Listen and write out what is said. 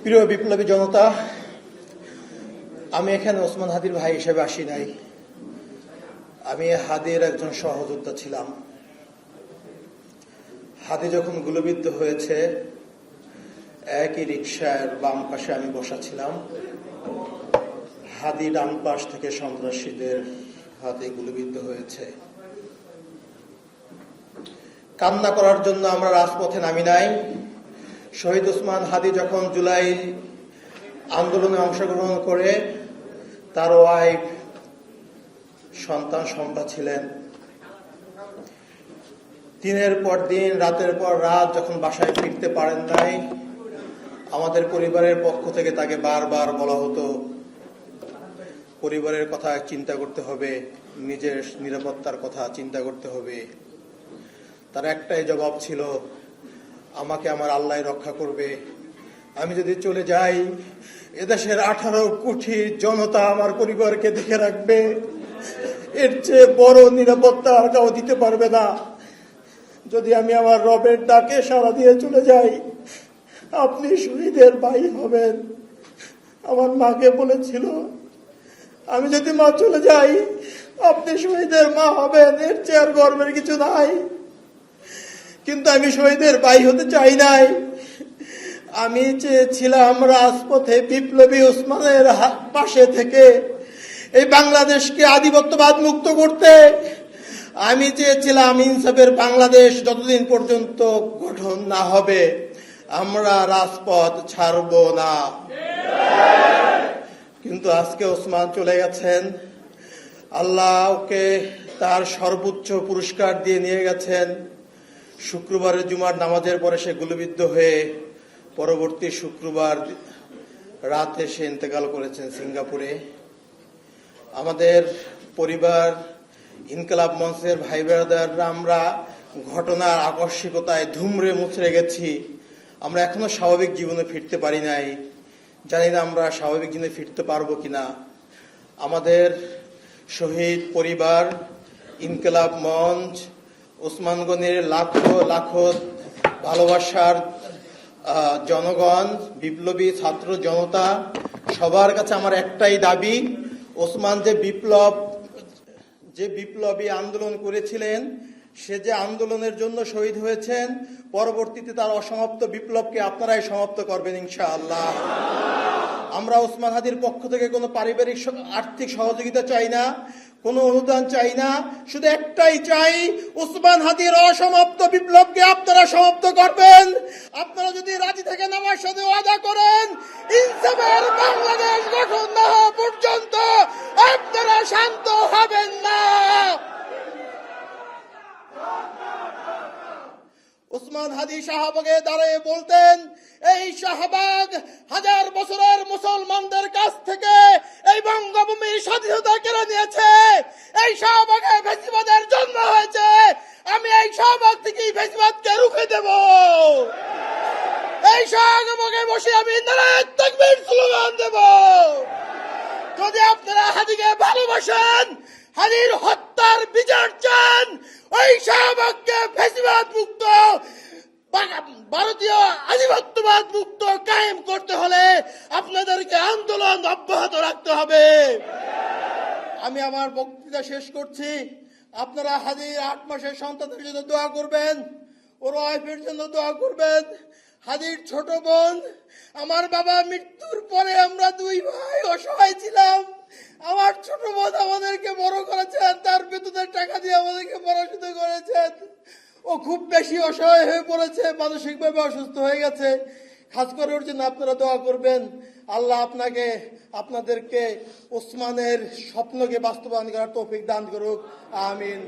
প্রিয় বিপ্লবী জনতা, আমি এখানে ওসমান হাদির ভাই হিসেবে আসি নাই। আমি হাদির একজন সহযোদ্ধা ছিলাম। হাদি যখন গুলিবিদ্ধ হয়েছে, একই রিকশার বাম পাশে আমি বসা ছিলাম। হাদি ডান পাশ থেকে সন্ত্রাসীদের হাতে গুলিবিদ্ধ হয়েছে। কান্না করার জন্য আমরা রাজপথে নামি নাই। শহীদ ওসমান হাদি যখন জুলাই আন্দোলনে অংশগ্রহণ করে তার ওয়াইফ সন্তান সম্ভা ছিলেন, দিনের পর দিন রাতের পর রাত যখন বাসায় ফিরতে পারেন নাই, আমাদের পরিবারের পক্ষ থেকে তাকে বারবার বলা হতো পরিবারের কথা চিন্তা করতে হবে, নিজের নিরাপত্তার কথা চিন্তা করতে হবে। তার একটাই জবাব ছিল, আমাকে আমার আল্লাহ রক্ষা করবে। আমি যদি চলে যাই, এদেশের 18 কোটি জনতা আমার পরিবারকে দেখে রাখবে। এর চেয়ে বড় নিরাপত্তা আর কেউ দিতে পারবে না। যদি আমি আমার রবের ডাকে সাড়া দিয়ে চলে যাই, আপনি শহীদের ভাই হবেন। আমার মাকে বলেছিল, আমি যদি মা চলে যাই, আপনি শহীদের মা হবেন। এর চেয়ে আর গর্বের কিছু নাই। কিন্তু আমি শহীদের ভাই হতে চাই নাই। আমি চেয়েছিলাম রাজপথে বিপ্লবী ওসমানের পাশে থেকে এই বাংলাদেশকে আধিপত্যবাদ মুক্ত করতে। আমি চেয়েছিলাম ইনসাফের বাংলাদেশ যতদিন পর্যন্ত গঠন না হবে, আমরা রাজপথ ছাড়ব না। কিন্তু আজকে ওসমান চলে গেছেন। আল্লাহ ওকে তার সর্বোচ্চ পুরস্কার দিয়ে নিয়ে গেছেন। শুক্রবারের জুমার নামাজের পরে সে গুলিবিদ্ধ হয়ে পরবর্তী শুক্রবার রাতে সে ইন্তেকাল করেছেন সিঙ্গাপুরে। আমাদের পরিবার, ইনকিলাব মঞ্চের ভাই ব্রাদাররা আমরা ঘটনার আকস্মিকতায় ধুমড়ে মুচড়ে গেছি। আমরা এখনো স্বাভাবিক জীবনে ফিরতে পারি নাই। জানি না আমরা স্বাভাবিক জীবনে ফিরতে পারবো কিনা। আমাদের শহীদ পরিবার, ইনকিলাব মঞ্চ, ওসমানগঞ্জের লাখো লাখো ভালোবাসার জনগণ, বিপ্লবী ছাত্র জনতা, সবার কাছে আমার একটাই দাবি, ওসমান যে বিপ্লবী আন্দোলন করেছিলেন, সে যে আন্দোলনের জন্য শহীদ হয়েছেন, পরবর্তীতে তার অসমাপ্ত বিপ্লবকে আপনারাই সমাপ্ত করবেন ইনশাআল্লাহ। আমরা ওসমান হাদির পক্ষ থেকে কোনো পারিবারিক আর্থিক সহযোগিতা চাই না, কোনো অনুদান চাই না। শুধু একটাই চাই, ওসমান হাদির অসমাপ্ত বিপ্লবকে আপনারা সমাপ্ত করবেন। আপনারা যদি রাজি থাকেন, আমার সাথে ওয়াদা করেন, ইনসাফের বাংলাদেশ গঠন না হওয়া পর্যন্ত আপনারা শান্ত হবেন না। ওসমান হাদি শাহবাগে দাঁড়িয়ে বলতেন, এই শাহবাগ হাজার বছরের মুসলমানদের কাছ থেকে এই বঙ্গভূমির স্বাধীনতা কেড়ে নিয়েছে। এই শাহবাগে ফ্যাসিবাদের জন্ম হয়েছে। আমি এই শাহবাগ থেকে ফ্যাসিবাদকে রুখে দেব। এই শাহবাগে বসে আমি নারায়ে তাকবীর স্লোগান দেব। যদি আপনারা হাদিকে ভালোবাসেন, হাদির হত্যার বিচার চান, ওই শাহবাগকে ফ্যাসিবাদ মুক্ত, ভারতীয় আধিপত্যবাদ মুক্ত কায়েম করতে হলে আপনাদেরকে আন্দোলন অব্যাহত রাখতে হবে। আমি আমার বক্তৃতা শেষ করছি। আপনারা হাদির 8 মাসের সন্তানের জন্য দোয়া করবেন, ওর ওয়াইফের জন্য দোয়া করবেন। হাদির ছোট বোন, আমার বাবা মৃত্যুর পরে আমরা 2 ভাই অসহায় ছিলাম। আমার ছোট বোন আমাদেরকে বড় করেছেন, তার বেতনের টাকা দিয়ে আমাদেরকে পড়াশোনা করেছেন। ও খুব বেশি অসহায় হয়ে পড়েছে, মানসিকভাবে অসুস্থ হয়ে গেছে। খাস করে ওর জন্য আপনারা দোয়া করবেন। আল্লাহ আপনাদেরকে ওসমানের স্বপ্নকে বাস্তবায়ন করার তৌফিক দান করুক। আমিন।